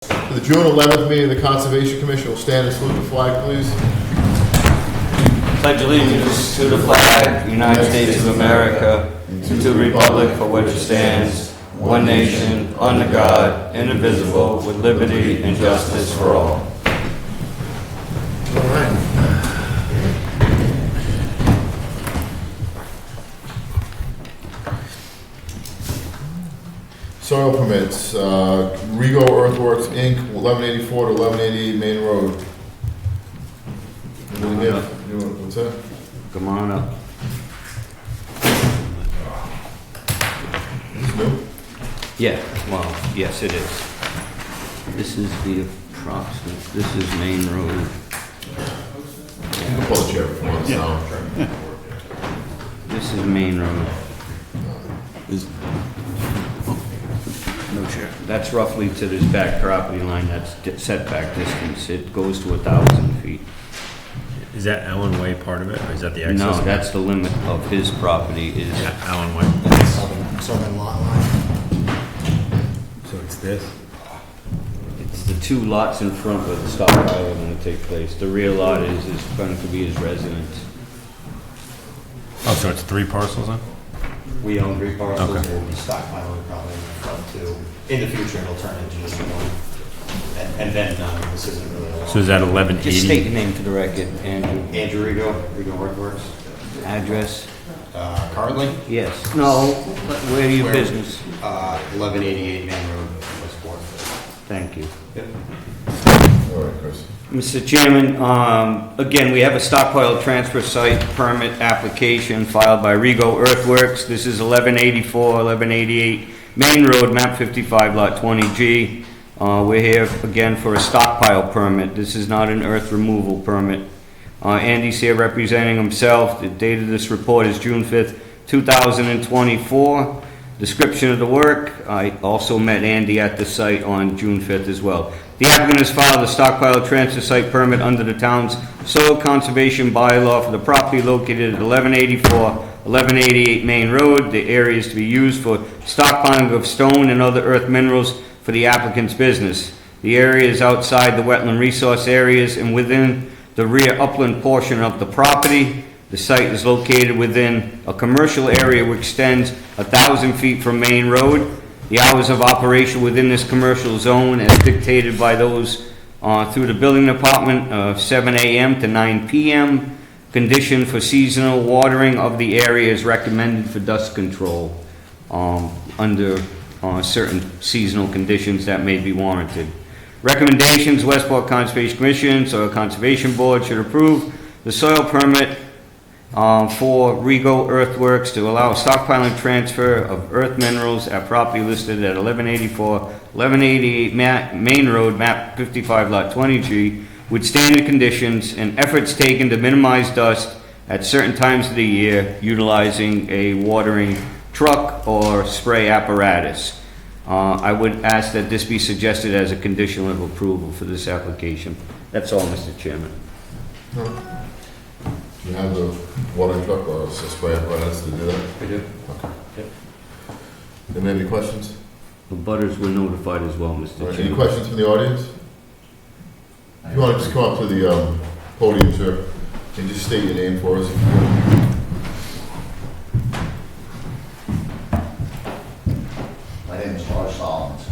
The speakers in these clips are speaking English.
For the June 11th meeting of the Conservation Commission, will stand and salute the flag, please. Pledge allegiance to the flag, United States of America, and to the republic for which it stands, one nation, under God, indivisible, with liberty and justice for all. All right. Soil permits, Rego Earthworks, Inc., 1184 to 1188 Main Road. Anybody here? What's that? Come on up. This is new? Yeah, well, yes it is. This is the approximate, this is Main Road. You can pull the chair if you want, so. This is Main Road. No chair. That's roughly to this back property line, that's setback distance. It goes to 1,000 feet. Is that Allen Way part of it, or is that the access? No, that's the limit of his property is, Allen Way. Southern lot line. So it's this? it's the two lots in front where the stockpile is going to take place. The rear lot is going to be his residence. Oh, so it's 3 parcels then? We own 3 parcels. Okay. We'll be stockpiling probably in the front too. In the future, it'll turn into just one. And then, this isn't really a long. So is that Just state 1180? your name for the record, Andrew. Andrew Rigo Earthworks. Address? Currently, Yes. No, but where are your Where? business? 1188 Main Road, Westport. Thank you. Yep. All right, Chris. Mr. Chairman, again, we have a stockpile transfer site permit application filed by Rego Earthworks. This is 1184, 1188 Main Road, map 55, lot 20G. We're here again for a stockpile permit. This is not an earth removal permit. Andy's here representing himself. The date of this report is June 5th, 2024. Description of the work, I also met Andy at the site on June 5th as well. The applicant has filed a stockpile transfer site permit under the town's soil conservation bylaw for the property located at 1184, 1188 Main Road. The area is to be used for stockpiling of stone and other earth minerals for the applicant's business. The area is outside the wetland resource areas and within the rear upland portion of the property. The site is located within a commercial area which extends 1,000 feet from Main Road. The hours of operation within this commercial zone as dictated by those through the building department of 7 a.m. to 9 p.m. Condition for seasonal watering of the area is recommended for dust control under certain seasonal conditions that may be warranted. Recommendations: Westport Conservation Commission, Soil Conservation Board should approve the soil permit for Rego Earthworks to allow stockpiling transfer of earth minerals at property listed at 1184, 1188 Main Road, map 55, lot 20G, with standard conditions and efforts taken to minimize dust at certain times of the year utilizing a watering truck or spray apparatus. I would ask that this be suggested as a condition of approval for this application. That's all, Mr. Chairman. Do you have the watering truck or a spray apparatus to do that? I do. Any questions? The butters were notified as well, Mr. All right, any Chairman. questions from the audience? If you want to just come up to the podium, sir, and just state your name for us, if you would. My name is George Solomons.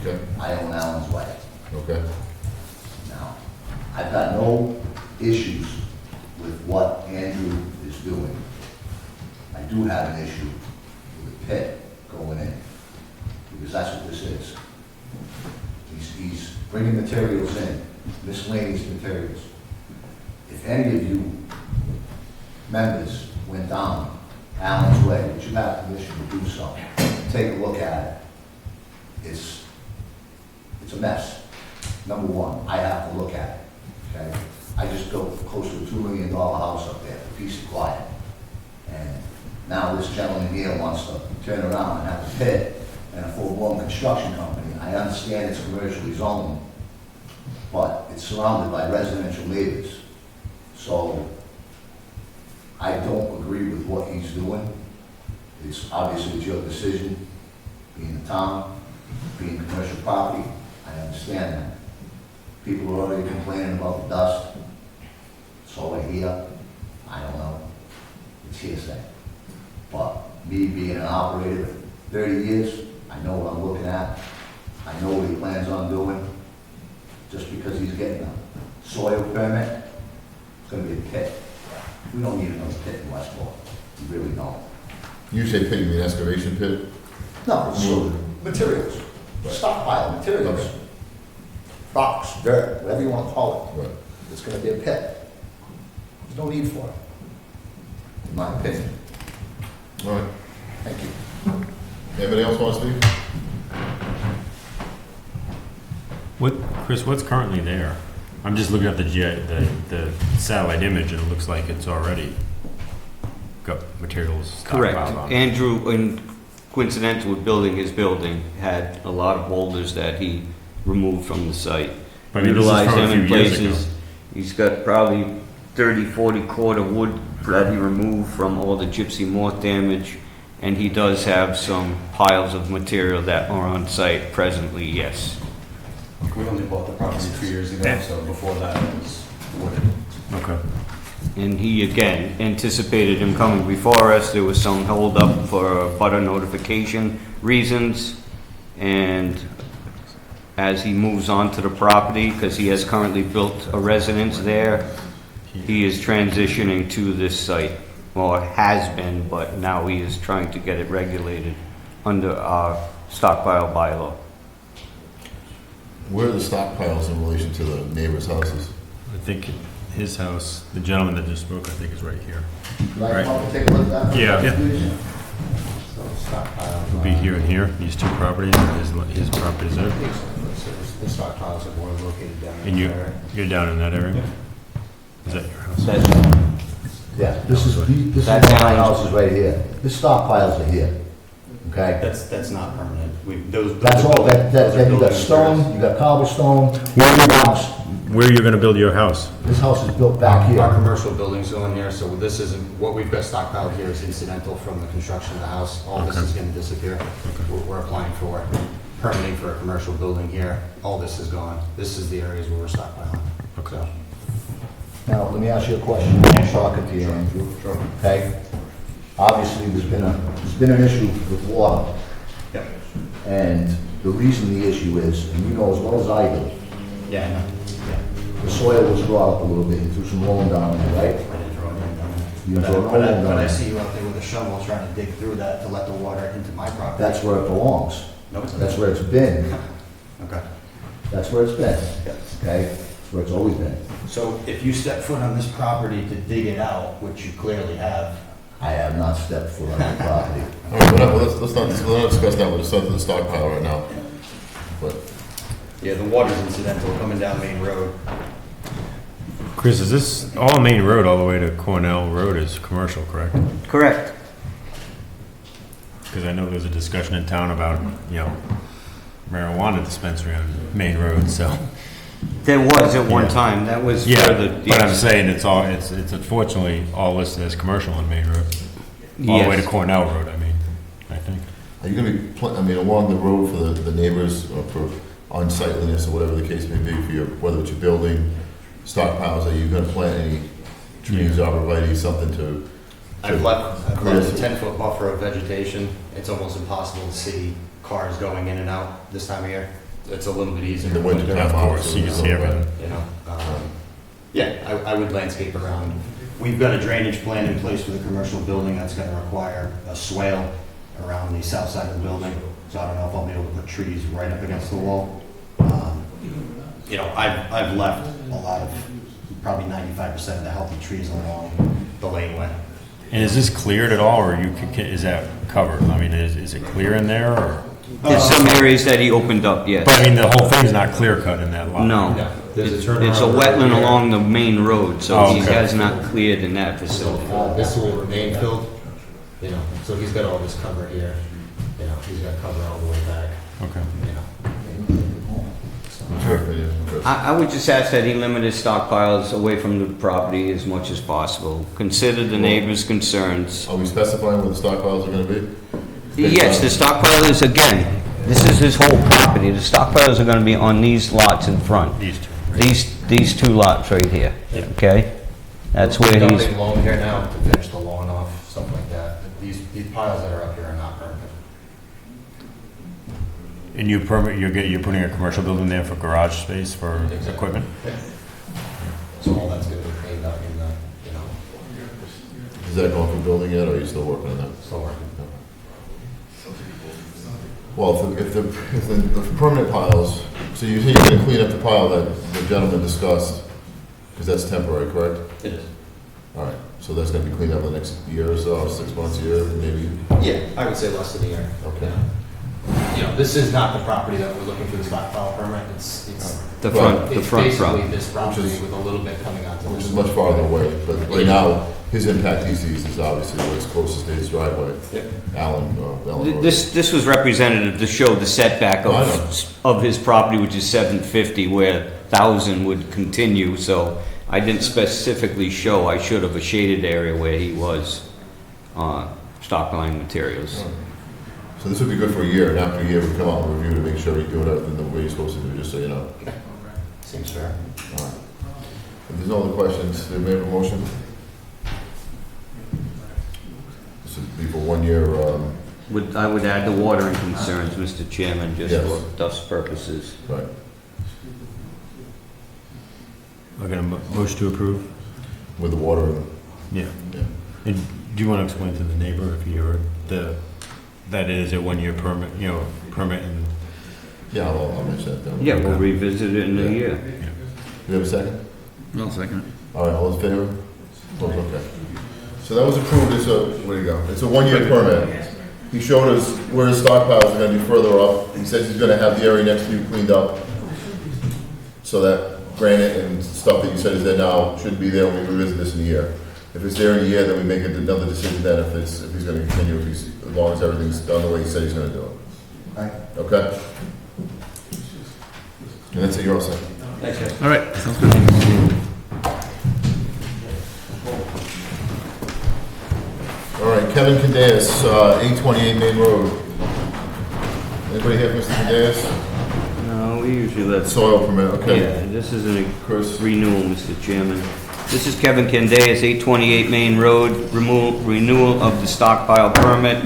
Okay, I own Allen's Way. okay. Now, I've got no issues with what Andrew is doing. I do have an issue with the pit going in, because that's what this is. He's bringing materials in, miscellaneous materials. If any of you members went down Allen's Way, which you have permission to do so, take a look at it. It's a mess. Number one, I have to look at it, okay? I just built close to a $2 million house up there, a piece of quiet. And now this gentleman here wants to turn around and have a pit and a full-blown construction company. I understand it's commercially zoned, but it's surrounded by residential neighbors. So I don't agree with what he's doing. It's obviously it's your decision, being the town, being commercial property. I understand that. People are already complaining about the dust. So I hear, I don't know, it's hearsay. But me being an operator for 30 years, I know what I'm looking at. I know what he plans on doing. Just because he's getting a soil permit, it's gonna be a pit. We don't need another pit in Westport. We really don't. You say pit, you mean excavation pit? No, so materials, stockpile materials. Okay. Rocks, dirt, whatever you want to call Right. it. It's gonna be a pit. There's no need for it, in my opinion. All right. Thank you. Anybody else want to speak? What, Chris, what's currently there? I'm just looking at the satellite image, and it looks like it's already got materials Correct. stockpiled on it. Andrew, in coincidental with building his building, had a lot of boulders that he removed from the site. But I mean, this is Utilized from a them in few years places. ago. He's got probably 30, 40 cord of wood that he removed from all the gypsy moth damage. And he does have some piles of material that are on site presently, yes. We only bought the property 2 years ago, Yeah. so before that it was wooded. Okay. And he, again, anticipated him coming before us. There was some holdup for butter notification reasons. And as he moves on to the property, because he has currently built a residence there, he is transitioning to this site. Well, it has been, but now he is trying to get it regulated under our stockpile bylaw. Where are the stockpiles in relation to the neighbors' houses? I think his house, the gentleman that just spoke, I think is right here. Would I Right. come up and take a look at that? Yeah. Please? So stockpile. It'll be here and here, these two properties, his properties there. So the stockpiles are more located down in And that area. you're down in that area? Is that your house? That's, Yeah, this is That's one of my fine. houses right here. The stockpiles are here, okay? That's not permanent. Those That's all, those then are you got building stone, materials. you got cobblestone, here's your house. Where are you gonna build your house? This house is built back Our here. commercial buildings go in here, so this isn't, what we've got stockpiled here is incidental from the construction of the house. All this Okay. is gonna disappear. We're applying for permitting for a commercial building here. All this is gone. This is the areas where we're stockpiling. Okay. So, Now, let me ask you a question. I'm talking to you, Andrew. Okay? Obviously, there's been an issue with water. Yep. And the reason the issue is, and you know as well as I do, Yeah, I know. Yeah. the soil was brought up a little bit, you threw some loam down there, right? I didn't throw anything down You there. threw no But loam down I there. see you out there with a shovel trying to dig through that to let the water into my property. That's where it belongs. No, it's not. That's where it's been. Okay. That's where it's been, Yeah. okay? That's where it's always been. So if you step foot on this property to dig it out, which you clearly have, I have not stepped foot on the property. All right, let's not discuss that with the stockpile right now. But yeah, the water's incidental coming down Main Road. Chris, is this, all Main Road all the way to Cornell Road is commercial, correct? correct. Because I know there's a discussion in town about, marijuana dispensary on Main Road, so. There was at one Yeah. time, that was for Yeah, the. but I'm saying it's unfortunately all listed as commercial on Main Road. All the way to Yes. Cornell Road, I think. are you gonna be, along the road for the neighbors, or for unsightliness, or whatever the case may be, for your, whether it's your building, stockpiles, are you gonna plant any trees, arborvitae, something to? I've left a Yes. 10-foot buffer of vegetation. It's almost impossible to see cars going in and out this time of year. It's a little bit easier. In the winter time, Of course, obviously, you can see everything. You know, yeah, I would landscape around. We've got a drainage plan in place for the commercial building that's gonna require a swale around the south side of the building. So I don't know if I'll be able to put trees right up against the wall. I've left a lot of, probably 95% of the healthy trees along the laneway. And is this cleared at all, or is that covered? I mean, is it clear in there, or? There's some areas that he opened up, yes. But I mean, the whole thing's not clear cut in that lot. No. Yeah, there's a It's turnaround a road wetland here. along the main road, so Oh, he okay. has not cleared in that facility. This will remain filled, so he's got all this cover here, he's got cover all the way back, Okay. What's your opinion, Chris? I would just ask that he limit his stockpiles away from the property as much as possible. Consider the neighbors' concerns. Are we specifying where the stockpiles are gonna be? Yes, the stockpile is, again, This is his whole property. The stockpiles are gonna be on these lots in front. These two. These two lots right here, Yeah. okay? That's where We're he's, dumping loam here now to finish the lawn off, stuff like that. These piles that are up here are not permanent. And you permit, you're putting a commercial building there for garage space for Exactly. equipment? So all that's gonna be cleaned up in the, Is that going for building yet, or are you still working on that? still working. Well, if the permanent piles, so you say you're gonna clean up the pile that the gentleman discussed, because that's temporary, correct? It is. All right, so that's gonna be cleaned up in the next year or so, 6 months, a year, maybe? Yeah, I would say less than a year. Okay. This is not the property that we're looking for the stockpile permit. It's the front basically property. this property Which is- with a little bit coming onto Which this. is much farther away, but right now, his impact he sees is obviously what's closest to his driveway, Yep. Allen Road. This was representative to show the setback I know. of his property, which is 750, where 1,000 would continue, so I didn't specifically show, I should have a shaded area where he was stockpiling materials. So this would be good for a year, and after a year, we come out and review to make sure you're doing everything the way you're supposed to do, just so you know. Seems fair. All right. If there's no other questions, do we have a motion? This would be for 1 year, I would add the watering concerns, Mr. Chairman, just Yes. for dust purposes. right. We're gonna motion to approve? With the water and, Yeah. yeah. And do you want to explain to the neighbor if you heard that it is a 1-year permit, permit and, Yeah, I'll mention that then. Yeah, we'll revisit it in a year. Do you have a second? No, second. All right, all in favor? Both okay. So that was approved as a, where'd it go? It's a 1-year permit. He showed us where his stockpiles are gonna be further up. He says he's gonna have the area next to you cleaned up. So that granite and stuff that you said is there now shouldn't be there when we revisit this in a year. If it's there in a year, then we make another decision then if he's gonna continue, as long as everything's done the way he said he's gonna do it. Right. Okay? And that's it, you're all set. Thanks, guys. All right, sounds good. All right, Kevin Candeas, 828 Main Road. Anybody here, Mr. Candeas? No, we usually let, Soil permit, okay. yeah, this is a Chris? renewal, Mr. Chairman. This is Kevin Candeas, 828 Main Road, renewal of the stockpile permit.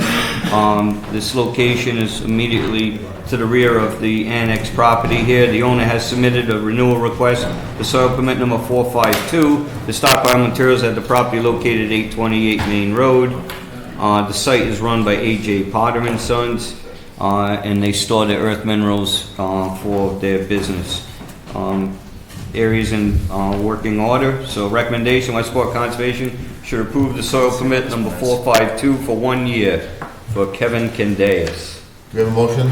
This location is immediately to the rear of the annex property here. The owner has submitted a renewal request for soil permit number 452. The stockpile materials at the property located at 828 Main Road. The site is run by A.J. Potter and Sons, and they store their earth minerals for their business. Areas in working order, so recommendation, Westport Conservation should approve the soil permit number 452 for 1 year for Kevin Candeas. Do we have a motion?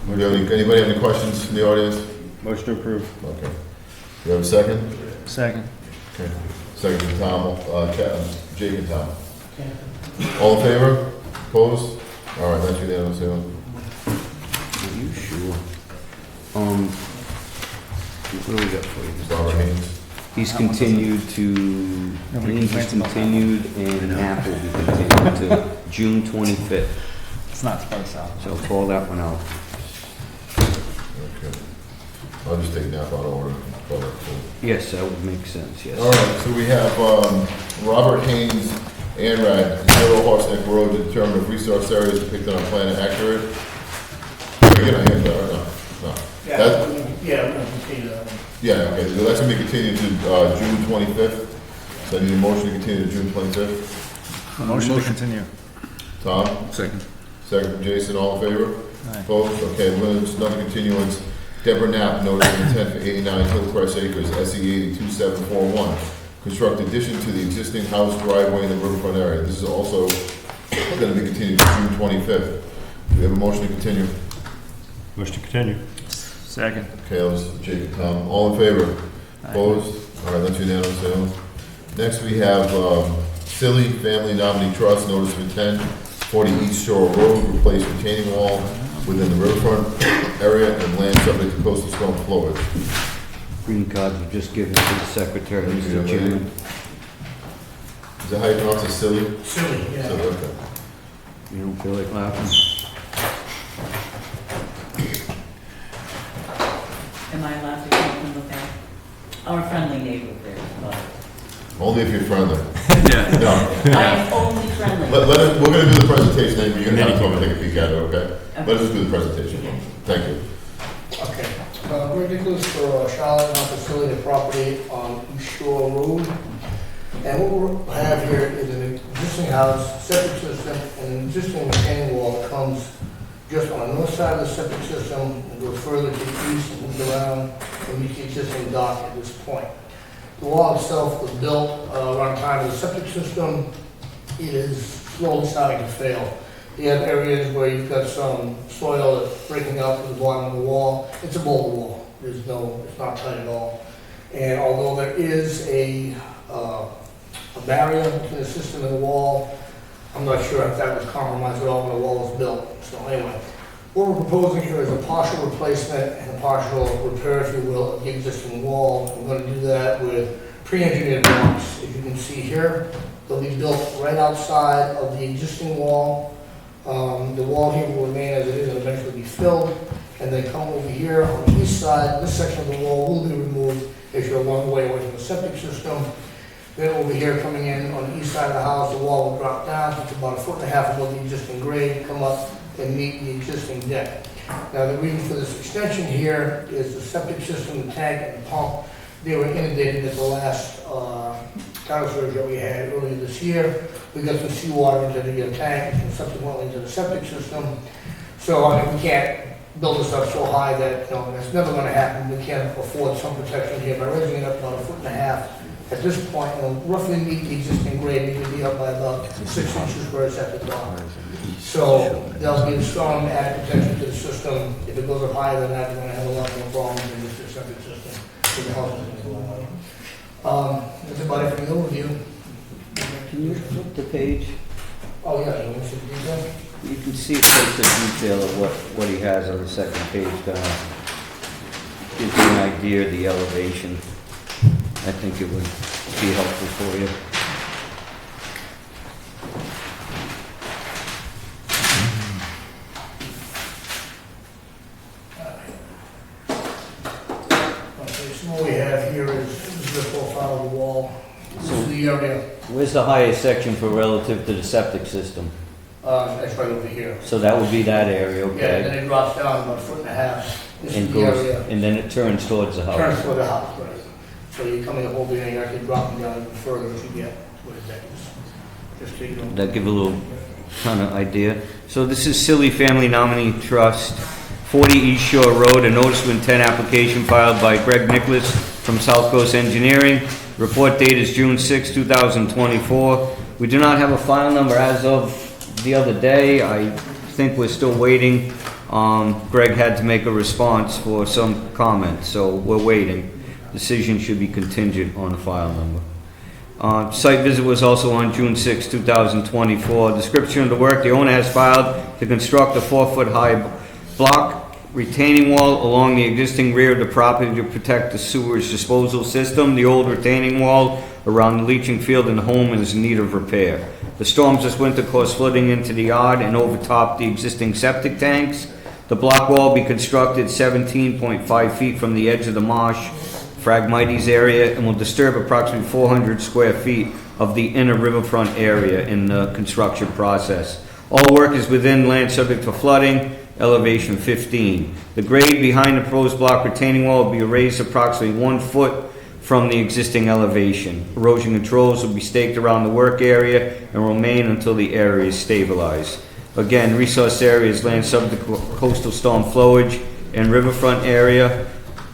Anybody have any questions from the audience? motion to approve? Okay. Do we have a second? Second. Okay. Second from Tom, Jake and Tom. All in favor? Opposed? All right, that's unanimous. Yeah. Are you sure? What do we got for you? Barbara Haynes. He's continued to, I think he's complains about that. continued, and Apple will be continued to June 25th. It's not spice out. So call that one out. Okay. I'll just take Napa out of order. Call that full. Yes, that would make sense, yes. All right, so we have Robert Haynes, ANRAD, 0 Horseneck Road, to determine if resource areas depicted on plan are accurate. We're gonna handle that, or no? No. That- Yeah, we're gonna continue that one. Yeah, okay, so that's gonna be continued to June 25th. So I need a motion to continue to June 25th. Motion to continue. Tom, Second. second from Jason, all in favor? Aye. Opposed? Okay, there's another continuance. Deborah Knapp, notice of intent for 89 Hillcrest Acres, SE 802741. Construct addition to the existing house driveway in the riverfront area. This is also gonna be continued to June 25th. Do we have a motion to continue? Motion to continue? Second. Okay, that was Jake and Tom. All in favor? Aye. Opposed? All right, that's unanimous. Sale. Next, we have Silly Family Nominee Trust, notice of intent, 40 East Shore Road, replace retaining wall within the riverfront area and land subject to coastal storm flowage. Green cards were just given to the secretary, Mr. Chairman. Is that how you pronounce it, Silly? Silly, yeah. Silly, okay. You don't feel like laughing? come and look at it. Our friendly neighbor there, but Only if you're friendly. Yeah. No. I am only friendly. We're gonna do the presentation, then you're gonna have to come and take a peek at it, okay? Let us do the presentation. Thank you. Okay. Greg Nicholas for Charlotte Monticelli, the property on East Shore Road. And what we have here is an existing house, septic system, and an existing retaining wall that comes just on the north side of the septic system and goes further to the east and moves around and meets the existing dock at this point. The wall itself was built around the time of the septic system. It is slowly starting to fail. You have areas where you've got some soil that's breaking out to the bottom of the wall. It's a boulder wall. It's not tight at all. And although there is a barrier between the system and the wall, I'm not sure if that was compromised at all when the wall was built. So anyway, what we're proposing here is a partial replacement and a partial repair, if you will, of the existing wall. We're going to do that with pre-engineered blocks. As you can see here, they'll be built right outside of the existing wall. The wall here will remain as it is and eventually be filled. And then come over here on the east side, this section of the wall will be removed as you're a long way away from the septic system. Then over here, coming in on the east side of the house, the wall will drop down. It's about 1.5 feet above the existing grade, come up and meet the existing deck. Now, the reason for this extension here is the septic system, the tank, and the pump. They were inundated at the last title surge that we had earlier this year. We got some seawater into the tank and subsequently into the septic system. So, I mean, we can't build this up so high that, that's never going to happen. We can't afford some protection here by raising it up about 1.5 feet. At this point, it'll roughly meet the existing grade, it could be up by about 6 inches where it's at the top. So there'll be a strong added protection to the system. If it goes up higher than that, we're going to have a lot more problems in this septic system. with the house is going on. That's about it for the overview. Can you flip the page? Oh, yeah, you want to see the detail? You can see it takes the detail of what he has on the second page, gives you an idea of the elevation. I think it would be helpful for you. Okay, so what we have here is, this is the profile of the wall. This is the area, Where's the highest section for relative to the septic system? that's right over here. So that would be that area, Yeah, and okay? then it drops down about 1.5 feet. This is And the goes, area, and then it turns towards the turns house. toward the house, right? So you're coming up over here, you're actually dropping down even further as you get where the deck is. Just so you know. That give a little kind of idea. So this is Silly Family Nominee Trust, 40 East Shore Road, a notice of intent application filed by Greg Nicholas from South Coast Engineering. Report date is June 6, 2024. We do not have a file number as of the other day. I think we're still waiting. Greg had to make a response for some comments, so we're waiting. Decision should be contingent on a file number. Site visit was also on June 6, 2024. Description of the work: the owner has filed to construct a 4-foot-high block retaining wall along the existing rear of the property to protect the sewage disposal system. The old retaining wall around the leaching field and the home is in need of repair. The storms this winter caused flooding into the yard and overtopped the existing septic tanks. The block wall be constructed 17.5 feet from the edge of the marsh Phragmites area and will disturb approximately 400 square feet of the inner riverfront area in the construction process. All work is within land subject to flooding, elevation 15. The grade behind the proposed block retaining wall will be raised approximately 1 foot from the existing elevation. Erosion controls will be staked around the work area and will remain until the area is stabilized. Again, resource area is land subject to coastal storm flowage and riverfront area.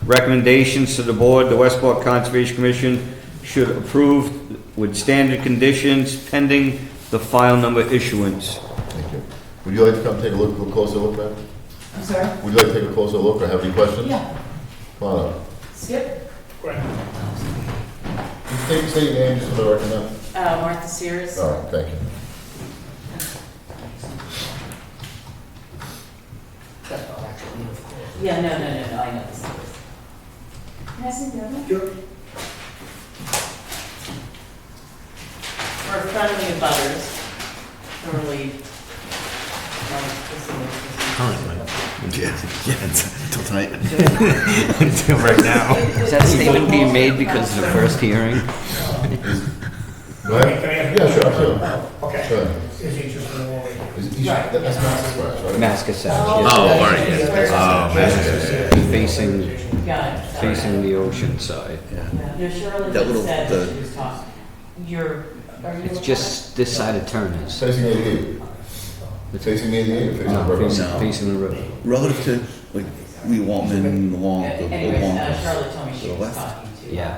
Recommendations to the board: the Westport Conservation Commission should approve with standard conditions pending the file number issuance. Thank you. Would you like to come take a closer look, ma'am? I'm sorry? Would you like to take a closer look or have any questions? Yeah. Come on up. Skip? Just say your name just for the record, ma'am. Martha Sears. All right, thank you. That's not actually, of course. Yeah, no, I know this. Can I see the other one? Sure. We're friendly abutters, early. Currently. Until tonight. Until right now. Is that statement being made because of the first hearing? Go ahead. Can I ask- Yeah, sure. Okay. Sure. Is he just in the wall? That's Master Scratch, right? Mascasage, Oh, yes. all right, yeah. Got it. Facing the ocean side. Yeah, Shirley That little- said the- that she was talking. Are you? It's just this side of Turner's. Facing 88. Facing 88 or facing the No, river? facing the river. Relative to, like, Lee Waltman, along the Anyways, long. Charlotte told me she to the was left. talking to. Yeah.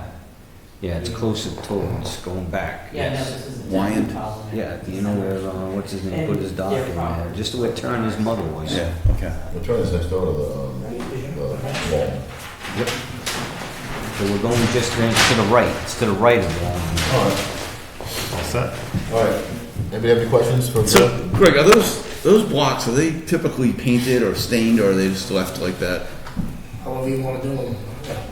Yeah, it's closer towards going back. Yeah, no, Yes. this is a Wyand. different problem. Yeah, do you know where, what's his name, put his dock in there? Just where Turner's mother was. Yeah, okay. We're trying to next door to the wall. So we're going just to the right, it's to the right of the wall. All right. All set. All right. Anybody have any questions for So, Bill? Greg, are those blocks, are they typically painted or stained, or are they just left like that? However you wanna do them.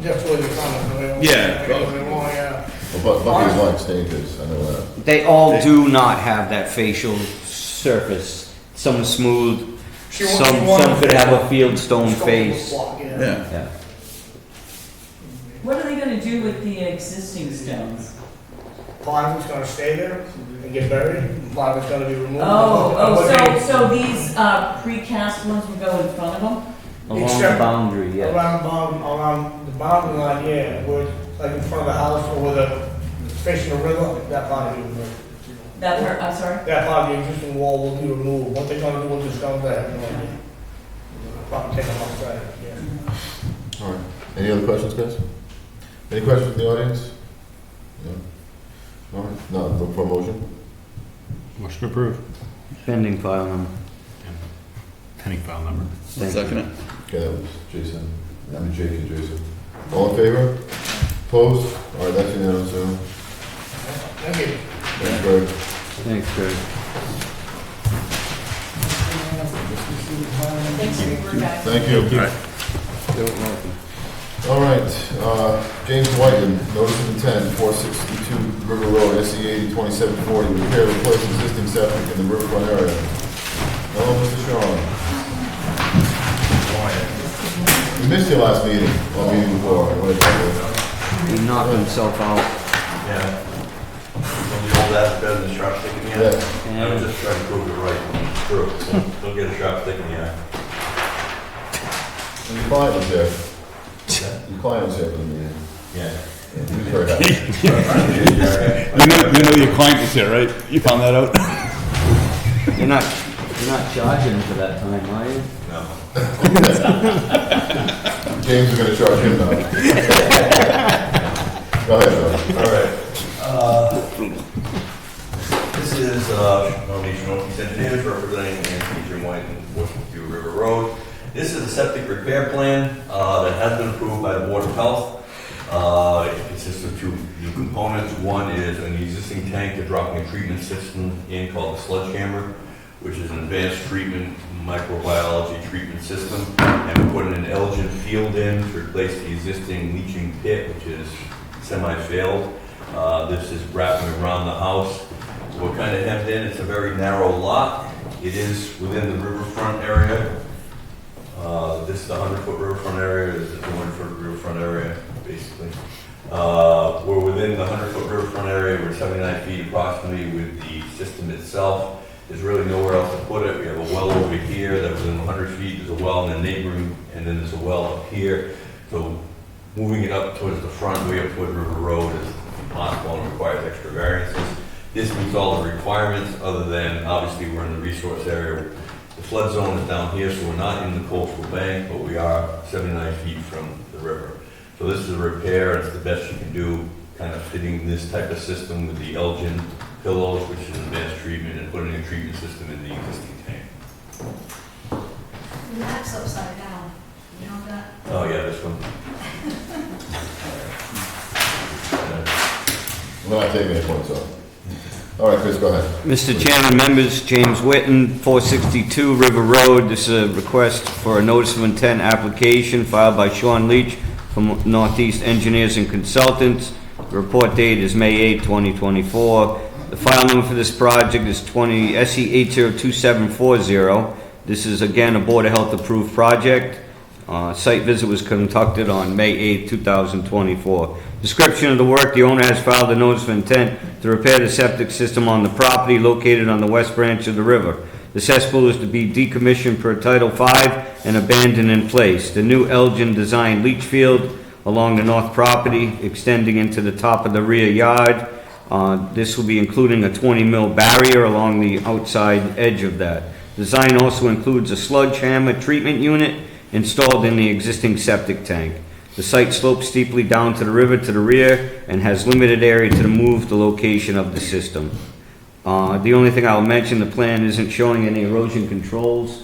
Just where you come. Yeah. Yeah. Well, Bucky's like stages, I know that. They all do not have that facial surface. Some smooth, She wants- some she wants could a have a facial- fieldstone face. Yeah. Yeah. Yeah. What are they gonna do with the existing stones? Part of it's gonna stay there and get buried, part of it's gonna be removed. So these, precast ones would go in front of them? Along the Except- boundary, yeah. Around the boundary line, yeah, where, like in front of the house or where the, facing the river, that part of it, That part, I'm sorry? that part of the existing wall will be removed. What they're gonna do with the stones, I have no idea. Probably take them outside, yeah. All right. Any other questions, guys? Any questions from the audience? No? All right. No, look for a motion. Motion approved. Pending file number. Pending file number. Thank you. Second it. Okay, that was Jason. I mean, Jake and Jason. All in favor? Opposed? All right, that's unanimous, so. Thank you. Thanks, Greg. Thanks, Greg. Thanks for your work, guys. Thank you. All right, James Whiten, notice of intent, 462 River Road, SE 80 2740, repair, replace existing septic in the riverfront area. Hello, Mr. Shaw. We missed your last meeting, or meeting before. What did you He knocked himself out. Yeah. The old ass better than a sharp stick in the eye. Yeah. I was just trying to prove it right. True. Don't get a sharp stick in the eye. Your client was there. Your client was there for the meeting. Yeah. He was very happy. You know your client was here, right? You found that out? You're not charging him for that time, are you? No. James is gonna charge him now. Go ahead, Bill. All right. This is Northeast Engineers representing Nancy Jim White and Washington River Road. This is a septic repair plan that has been approved by the Board of Health. It consists of two new components. One is an existing tank, they're dropping a treatment system in called the sludge hammer, which is an advanced treatment microbiology treatment system. And we're putting an Elgin field in to replace the existing leaching pit, which is semi-failed. This is wrapping around the house. We're kind of hemmed in. It's a very narrow lot. It is within the riverfront area. This is the 100-foot riverfront area. This is the 200-foot riverfront area, basically. We're within the 100-foot riverfront area. We're 79 feet approximately with the system itself. There's really nowhere else to put it. We have a well over here that within 100 feet. There's a well in the neighboring, and then there's a well up here. So moving it up towards the front, way up toward River Road is impossible and requires extra variances. This meets all the requirements, other than obviously we're in the resource area. The flood zone is down here, so we're not in the coastal bank, but we are 79 feet from the river. So this is a repair. It's the best you can do, kind of fitting this type of system with the Elgin pillows, which is advanced treatment, and putting a treatment system in the existing tank. The map's upside down, you know that? Oh yeah, this one. We're not taking any points off. All right, Chris, go ahead. Mr. Chairman, members, James Whitten, 462 River Road. This is a request for a notice of intent application filed by Sean Leach from Northeast Engineers and Consultants. The report date is May 8, 2024. The file number for this project is SE 802740. This is again a Board of Health approved project. Site visit was conducted on May 8, 2024. Description of the work: the owner has filed a notice of intent to repair the septic system on the property located on the west branch of the river. The cesspool is to be decommissioned per Title V and abandoned in place. The new Elgin design leach field along the north property extending into the top of the rear yard. This will be including a 20 mil barrier along the outside edge of that. Design also includes a sludge hammer treatment unit installed in the existing septic tank. The site slopes steeply down to the river to the rear and has limited area to move the location of the system. The only thing I'll mention, the plan isn't showing any erosion controls,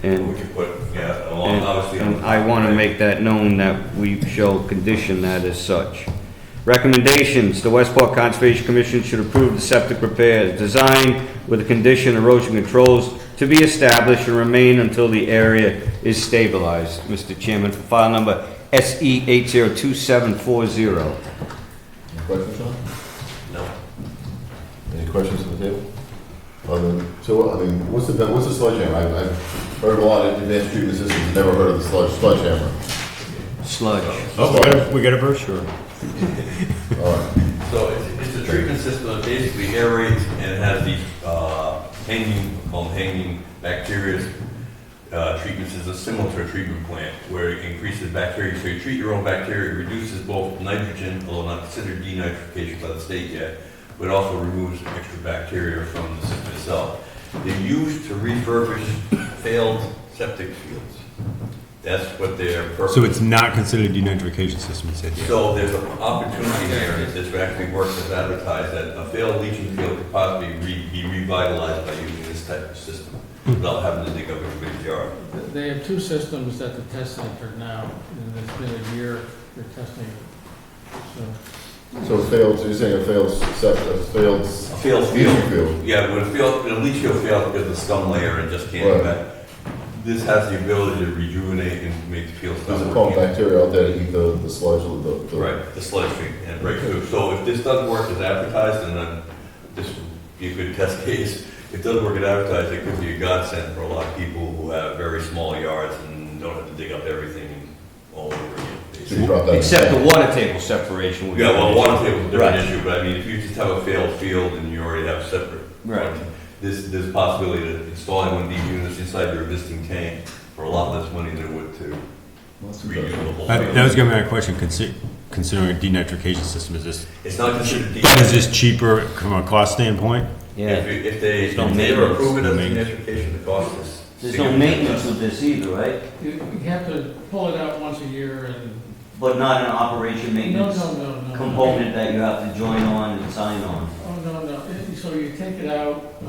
We and can put, yeah, along, obviously. and I want to make that known that we shall condition that as such. Recommendations: the Westport Conservation Commission should approve the septic repair design with the condition erosion controls to be established and remain until the area is stabilized. Mr. Chairman, for file number SE 802740. Any questions, Sean? No. Any questions from the table? So, I mean, what's the sledgehammer? I've heard of a lot of advanced treatment systems, never heard of the sledgehammer. Sludge. Oh, we got a brochure. All right. So it's a treatment system that basically aerates and has these hanging bacteria treatment system similar to a treatment plant where it increases bacteria. So you treat your own bacteria, it reduces both nitrogen, although not considered denitrification by the state yet, but also removes extra bacteria from the system itself. They're used to refurbish failed septic fields. That's what their purpose. So it's not considered a denitrification system, you said? So there's an opportunity there, if this actually works as advertised, that a failed leaching field could possibly be revitalized by using this type of system, without having to dig up everybody's yard. They have two systems at the test center now, and it's been a year for testing it. So it failed, so you're saying a failed A failed leaching field. field? Yeah, when a leach field fails because of the scum layer and just can't Right. get back. This has the ability to rejuvenate and make the field stop There's a pump working. bacteria out there to eat the sludge, the. Right, the sludge stream and break through. So if this doesn't work as advertised, and then this would be a good test case, if it does work as advertised, it could be a godsend for a lot of people who have very small yards and don't have to dig up everything all over again. So you drop that. Except the water table separation would be. Yeah, well, water table is a different Right. issue, but I mean, if you just have a failed field and you already have separate. Right. There's a possibility of installing one of these units inside your existing tank for a lot less money than it would to redo the whole That was field. gonna be my question, considering a denitrification system, It's not considered. is this cheaper from a cost standpoint? Yeah. If they There's no ever maintenance. approve it as No an maintenance. education, the cost is. There's no maintenance with this either, right? You have to pull it out once a year and. But not an operation maintenance No. component that you have to join on and sign on. Oh, no. So you take it out,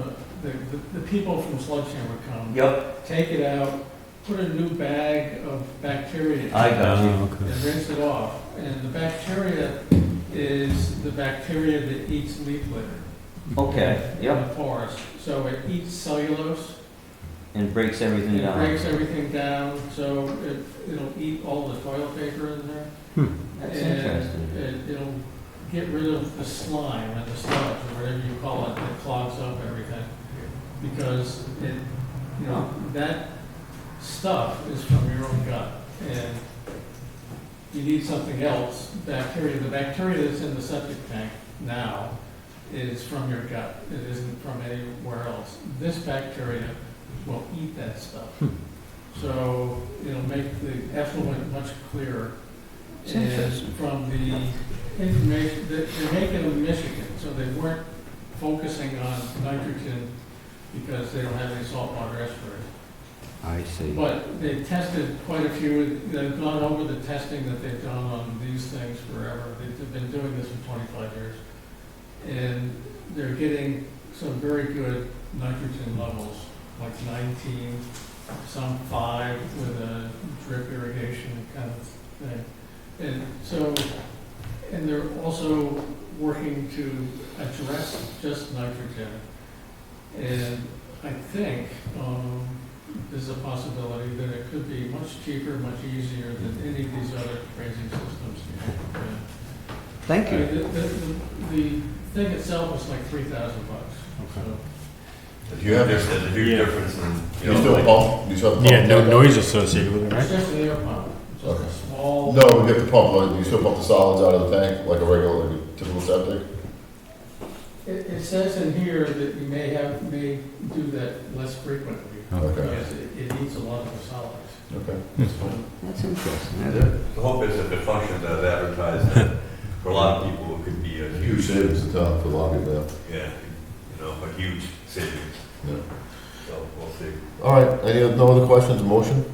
the people from Sledgehammer come. Yep, Take it out, put a new bag of bacteria in I it, got you. Okay. and rinse it off. And the bacteria is the bacteria that eats leaf litter. Okay, In yep, the forest. So it eats cellulose, and breaks everything it down. breaks everything down, so it'll eat all the toilet paper in there. That's And interesting. it'll get rid of the slime and the sludge, or whatever you call it, that clogs up everything. Because that stuff is from your own gut. And you need something else, bacteria. The bacteria that's in the septic tank now is from your gut. It isn't from anywhere else. This bacteria will eat that stuff. So it'll make the effluent much clearer. It's And interesting. from the information, they're making them in Michigan, so they weren't focusing on nitrogen because they don't have any saltwater estuaries. I see. But they've tested quite a few, they've gone over the testing that they've done on these things forever. They've been doing this for 25 years. And they're getting some very good nitrogen levels, like 19, some 5 with a drip irrigation kind of thing. And so, and they're also working to address just nitrogen. And I think there's a possibility that it could be much cheaper, much easier than any of these other crazy systems. Thank you. The thing itself is like $3,000. Okay. So Do you have, There's a huge Yeah. difference in, do you still pump? Do you still pump? Yeah, no noise associated with it, right? It's just an air pump. It's just Okay. a small. No, we have to pump, like, you still pump the solids out of the tank, like a regular, like a typical septic? It says in here that you may do that less frequently, Okay, because it needs a lot of the solids. okay, that's fine. That's interesting. The hope is if it functions as advertised, that for a lot of people, it could be a Huge savings in town for a lot of people, yeah, a huge savings. yeah. So we'll see. All right, no other questions, motion?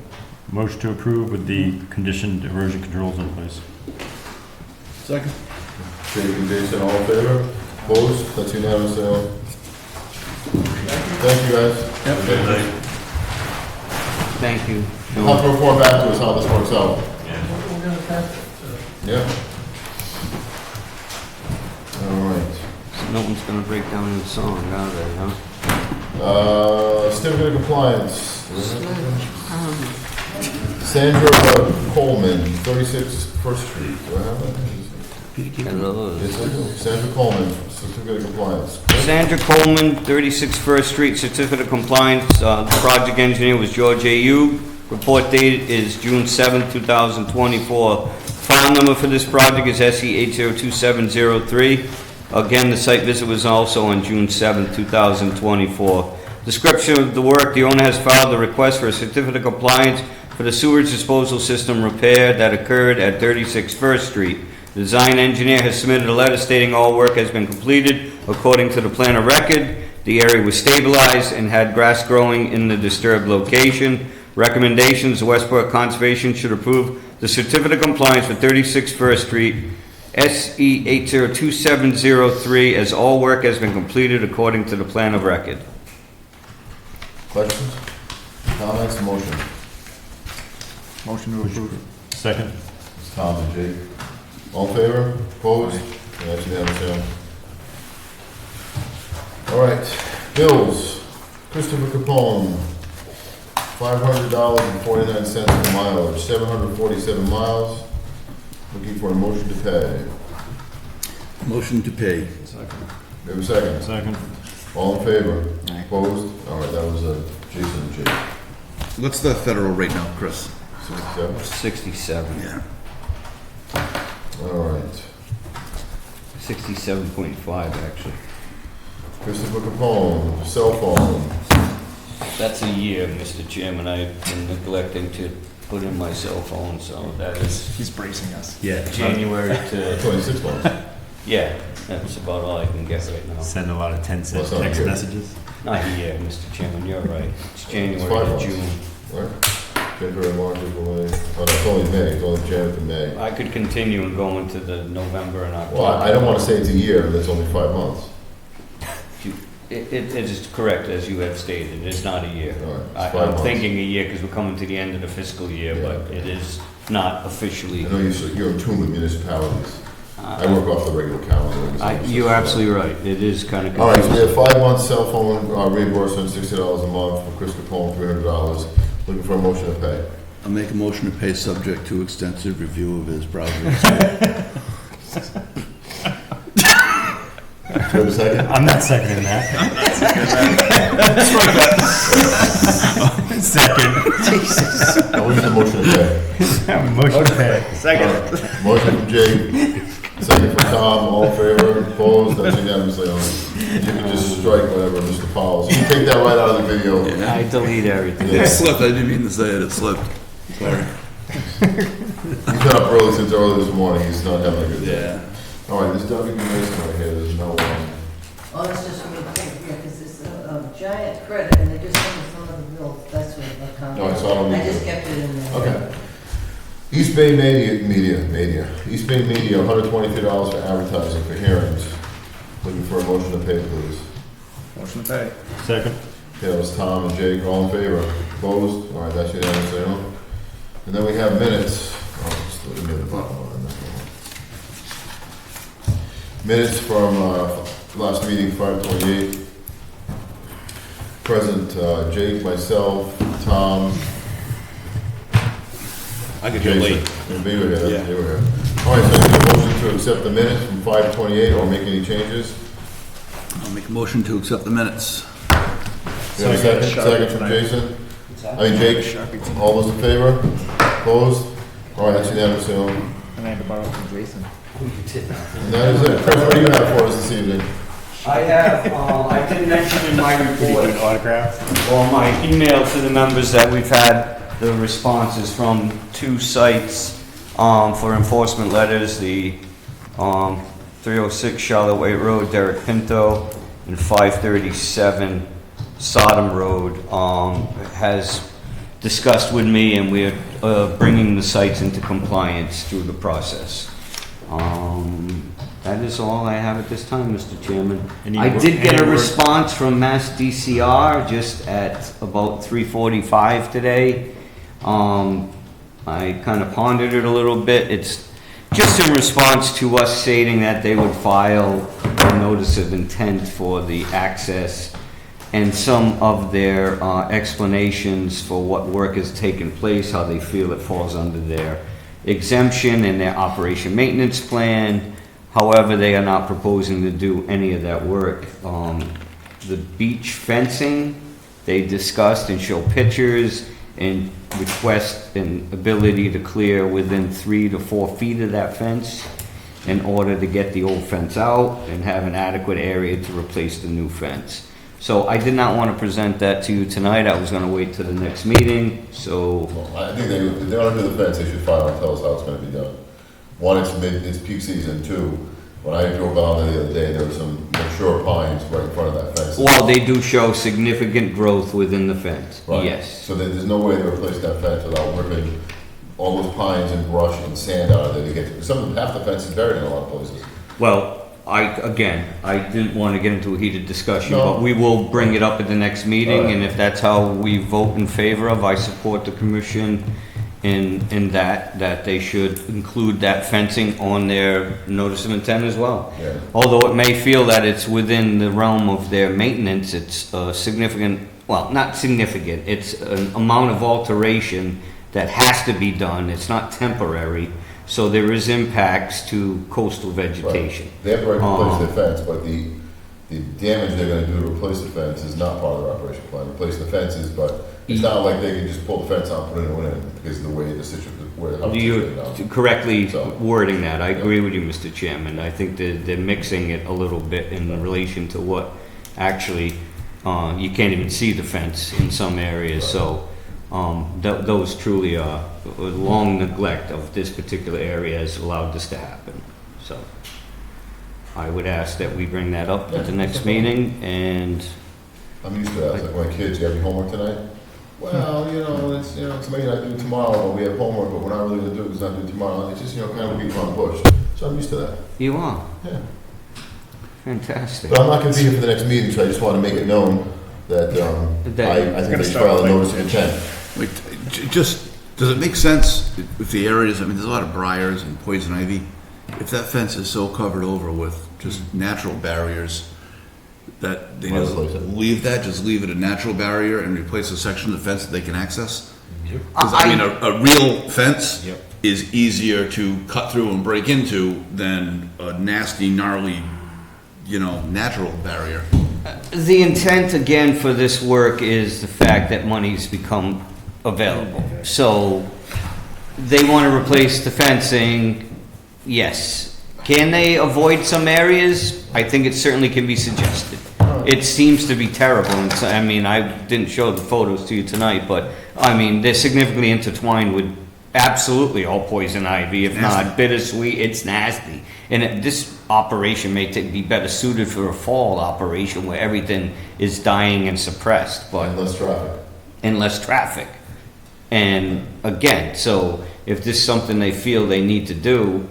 Motion to approve with the conditioned erosion controls in place. Second. Jake and Jason, all in favor? Opposed? That's unanimous, Al. Thank you, guys. Good night. Thank you. You'll have to report back to us how this works out. Yeah. We're gonna test it, Yeah. All right. So no one's gonna break down in song, are they, huh? Certificate of compliance. Sandra Coleman, 36 First Street. Do I have that? Hello. Yes, I do. Sandra Coleman, certificate of compliance. Sandra Coleman, 36 First Street, certificate of compliance. The project engineer was George A.U. Report date is June 7, 2024. File number for this project is SE 802703. Again, the site visit was also on June 7, 2024. Description of the work: the owner has filed a request for a certificate of compliance for the sewage disposal system repair that occurred at 36 First Street. The design engineer has submitted a letter stating all work has been completed according to the plan of record. The area was stabilized and had grass growing in the disturbed location. Recommendations: the Westport Conservation should approve the certificate of compliance for 36 First Street, SE 802703, as all work has been completed according to the plan of record. Questions? Comments? Motion? Motion to approve. Second. It's Tom and Jake. All in favor? Opposed? Yeah, that's unanimous, yeah. All right, bills. Christopher Capone, $500.49 for mileage, 747 miles. Looking for a motion to pay. Motion to pay. We have a second. Second. All in favor? Opposed? All right, that was Jason and Jake. What's the federal rate now, Chris? 67? 67. Yeah. All right. 67.5, actually. Christopher Capone, cell phone. That's a year, Mr. Chairman. I've been neglecting to put in my cell phone, so that is He's bracing us. Yeah. January to, 26 months. yeah, that's about all I can get right now. Send a lot of 10-cent What's up text here? messages. Not a year, Mr. Chairman, you're right. It's January 5 to months. June. Right? February, March, April, May. Oh, no, it's only May. It's only January to May. I could continue and go into the November and October. Well, I don't want to say it's a year, and it's only 5 months. It is correct, as you have stated, it's not a year. All right, it's 5 I'm months. thinking a year because we're coming to the end of the fiscal year, Yeah, but okay. it is not officially. I know you're in tune with municipalities. I work off the regular calendar. You're absolutely right, it is kind of All right, so we confusing. have 5 months cell phone reimbursement, $60 a month for Chris Capone, $300. Looking for a motion to pay. I'll make a motion to pay subject to extensive review of his project. Do you have a second? I'm not seconding that. Second. Now, what's the motion to pay? Motion to pay. All right, motion from Jake, second from Tom, all in favor, opposed, that's unanimously on. You can just strike whatever, Mr. Powell. So you take that right out of the video. I delete everything. It slipped, I didn't mean to say it, it slipped. Sorry. He's been up early since early this morning, he's not having a good day. Yeah. All right, this WB Mason right here, there's no, Oh, it's just me, yeah, because it's a giant credit, and they just sent me some of the bills, that's what the account. All right, so I don't need I just to- kept it in there. okay. East Bay Media, East Bay Media, $123 for advertising for hearings. Looking for a motion to pay, please. Motion to pay. Second. Okay, that was Tom and Jake, all in favor? Opposed? All right, that's unanimous, you know? And then we have minutes. Oh, just let me get the bottom one. Minutes from last meeting, 5/28. Present, Jake, myself, Tom. I could Jason. Yeah, you were here, Yeah. you were here. All right, so I need a motion to accept the minutes from 5/28 or make any changes. I'll make a motion to accept the minutes. We have a second from Jason? I mean, Jake, all those in favor? Opposed? All right, that's unanimous, so. And I had to borrow from Jason. And that is it. Chris, what do you have for us this evening? I have, I did mention in my report, Autograph? or my email to the members, that we've had the responses from 2 sites for enforcement letters, the 306 Charlotte Way Road, Derek Pinto, and 537 Sodom Road has discussed with me, and we're bringing the sites into compliance through the process. That is all I have at this time, Mr. Chairman. I did get a response from Mass DCR just at about 3:45 today. I kind of pondered it a little bit. It's just in response to us stating that they would file a notice of intent for the access, and some of their explanations for what work has taken place, how they feel it falls under their exemption and their operation maintenance plan. However, they are not proposing to do any of that work. The beach fencing, they discussed and show pictures and request an ability to clear within 3 to 4 feet of that fence in order to get the old fence out and have an adequate area to replace the new fence. So I did not want to present that to you tonight. I was going to wait till the next meeting, so. Well, I think if they want to do the fence, they should file and tell us how it's gonna be done. One, it's peak season. 2, when I drove down there the other day, there were some mature pines right in front of that fence. Well, they do show significant growth within the fence, Right. yes. So there's no way to replace that fence without ripping all those pines and brush and sand out of there to get to, half the fence is buried in a lot of places. Well, I didn't want to get into a heated discussion, No. but we will bring it up at the next meeting, All right. and if that's how we vote in favor of, I support the commission in that they should include that fencing on their notice of intent as well. Yeah. Although it may feel that it's within the realm of their maintenance, it's a significant, well, not significant, it's an amount of alteration that has to be done, it's not temporary, so there is impacts to coastal vegetation. Right. They have the right to replace their fence, but the damage they're gonna do to replace the fence is not part of their operation plan. Replace the fences, but it's not like they can just pull the fence out and put a new one in, because of the way the situation, how it's You're situated now. correctly So- wording that, I agree with you, Mr. Chairman. I think they're mixing it a little bit in relation to what actually, you can't even see the fence in some areas, so those truly are, long neglect of this particular area has allowed this to happen, so. I would ask that we bring that up at the next meeting, and I'm used to that. It's like my kids, you have your homework tonight? Well, it's maybe not due tomorrow, but we have homework, but we're not really gonna do it, it's not due tomorrow. It's just, kind of beat around the bush. So I'm used to that. you are. Yeah. Fantastic. But I'm not gonna be here for the next meeting, so I just wanna make it known that, I think they should file a notice of intent. Wait, does it make sense if the areas, I mean, there's a lot of briars and poison ivy. If that fence is so covered over with just natural barriers, that they just Replace it. leave it a natural barrier and replace a section of the fence that they can access? Because, I mean, a real fence is easier to cut through and break into than a nasty, gnarly, natural barrier. The intent, again, for this work is the fact that money's become available. So they want to replace the fencing, yes. Can they avoid some areas? I think it certainly can be suggested. It seems to be terrible, and so, I mean, I didn't show the photos to you tonight, but, I mean, they're significantly intertwined with absolutely all poison ivy, if not bittersweet, it's nasty. And this operation may be better suited for a fall operation where everything is dying and suppressed, but. And less traffic. And less traffic. And again, so if this is something they feel they need to do,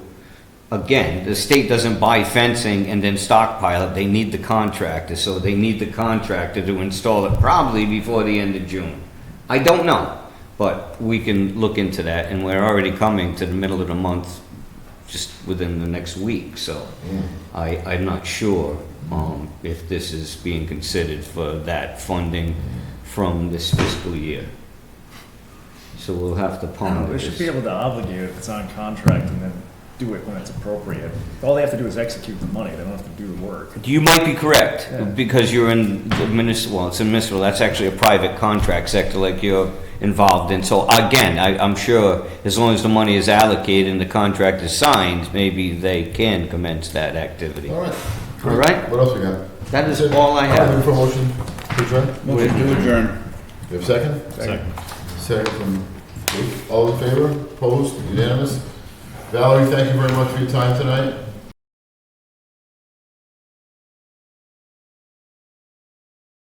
again, the state doesn't buy fencing and then stockpile it, they need the contractor, so they need the contractor to install it probably before the end of June. I don't know, but we can look into that, and we're already coming to the middle of the month, just within the next week, so I'm not sure if this is being considered for that funding from this fiscal year. So we'll have to ponder We this. should be able to obligate it if it's on contract and then do it when it's appropriate. All they have to do is execute the money, they don't have to do the work. You might be correct, Yeah. because you're in the municipal, well, it's in municipal, that's actually a private contract sector like you're involved in. So again, I'm sure as long as the money is allocated and the contract is signed, maybe they can commence that activity. All right. All right? What else we got? That is all I Looking have. for a motion to adjourn? Motion to adjourn. You have a second? Second. Second from Luke. All in favor? Opposed? Unanimous? Valerie, thank you very much for your time tonight.